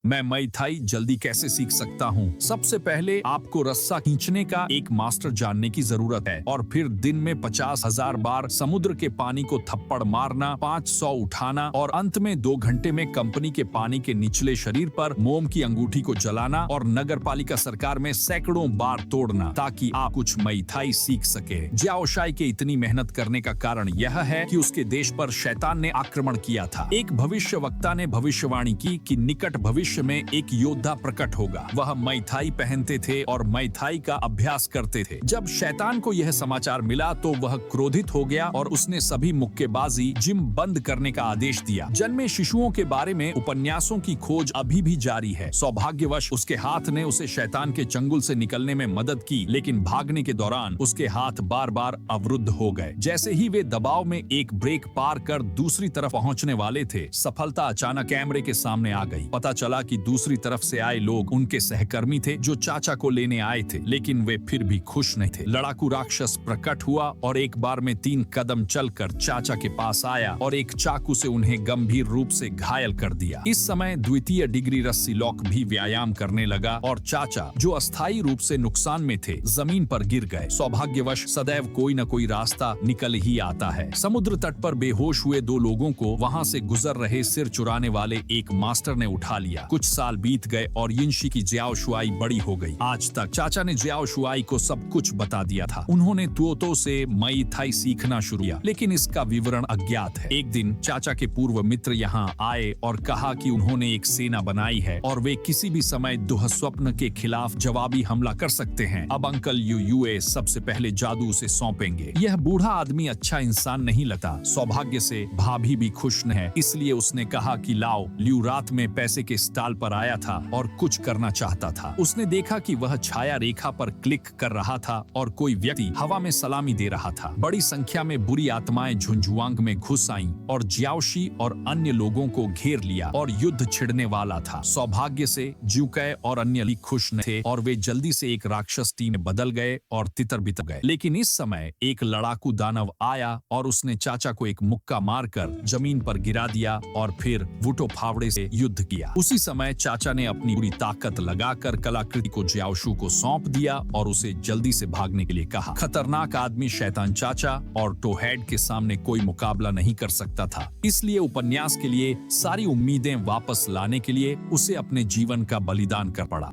मैं मई थाई जल्दी कैसे सीख सकता हूँ? सबसे पहले आपको रस्सा खींचने का एक मास्टर जानने की जरूरत है और फिर दिन में 50,000 बार समुद्र के पानी को थप्पड़ मारना, 500 उठाना और अंत में 2 घंटे में कंपनी के पानी के निचले शरीर पर मोम की अंगूठी को जलाना और नगर पालिका सरकार में सैकड़ों बार तोड़ना ताकि आप कुछ मई थाई सीख सके। जियाओ शाई के इतनी मेहनत करने का कारण यह है कि उसके देश पर शैतान ने आक्रमण किया था। एक भविष्यवक्ता ने भविष्यवाणी की कि निकट भविष्य में एक योद्धा प्रकट होगा। वह मई थाई पहनते थे और मई थाई का अभ्यास करते थे। जब शैतान को यह समाचार मिला तो वह क्रोधित हो गया और उसने सभी मुक्केबाजी जिम बंद करने का आदेश दिया। जन्मे शिशुओं के बारे में उपन्यासों की खोज अभी भी जारी है। सौभाग्यवश उसके हाथ ने उसे शैतान के चंगुल से निकलने में मदद की, लेकिन भागने के दौरान उसके हाथ बार बार अवरुद्ध हो गए। जैसे ही वे दबाव में एक ब्रेक पार कर दूसरी तरफ पहुंचने वाले थे, सफलता अचानक कैमरे के सामने आ गई। पता चला कि दूसरी तरफ से आए लोग उनके सहकर्मी थे जो चाचा को लेने आए थे, लेकिन वे फिर भी खुश नहीं थे। लड़ाकू राक्षस प्रकट हुआ और एक बार में 3 कदम चलकर चाचा के पास आया और एक चाकू से उन्हें गंभीर रूप से घायल कर दिया। इस समय द्वितीय डिग्री रस्सी लॉक भी व्यायाम करने लगा और चाचा, जो अस्थायी रूप से नुकसान में थे, जमीन पर गिर गए। सौभाग्यवश सदैव कोई न कोई रास्ता निकल ही आता है। समुद्र तट पर बेहोश हुए 2 लोगों को वहां से गुजर रहे सिर चुराने वाले एक मास्टर ने उठा लिया। कुछ साल बीत गए और यिनशी की जियाओ शुआई बड़ी हो गई। आज तक चाचा ने जियाओ शुआई को सब कुछ बता दिया था। उन्होंने तुओतो से मई थाई सीखना शुरू किया, लेकिन इसका विवरण अज्ञात है। एक दिन चाचा के पूर्व मित्र यहाँ आए और कहा कि उन्होंने एक सेना बनाई है और वे किसी भी समय दुःस्वप्न के खिलाफ जवाबी हमला कर सकते हैं। अब अंकल युए सबसे पहले जादू उसे सौंपेंगे। यह बूढ़ा आदमी अच्छा इंसान नहीं लगता। सौभाग्य से भाभी भी खुश न है, इसलिए उसने कहा कि लाओ लियू रात में पैसे के स्टॉल पर आया था और कुछ करना चाहता था। उसने देखा कि वह छाया रेखा पर क्लिक कर रहा था और कोई व्यक्ति हवा में सलामी दे रहा था। बड़ी संख्या में बुरी आत्माएं झुंझुआंग में घुस आईं और जियाओशी और अन्य लोगों को घेर लिया और युद्ध छिड़ने वाला था। सौभाग्य से ज्यूकै और अन्य भी खुश न थे और वे जल्दी से एक राक्षस टीम में बदल गए और तितर बितर गए। लेकिन इस समय एक लड़ाकू दानव आया और उसने चाचा को एक मुक्का मारकर जमीन पर गिरा दिया और फिर वुटो फावड़े से युद्ध किया। उसी समय चाचा ने अपनी पूरी ताकत लगाकर कलाकृति को जियाओशु को सौंप दिया और उसे जल्दी से भागने के लिए कहा। खतरनाक आदमी शैतान चाचा और टोहेड के सामने कोई मुकाबला नहीं कर सकता था, इसलिए उपन्यास के लिए सारी उम्मीदें वापस लाने के लिए उसे अपने जीवन का बलिदान कर पड़ा।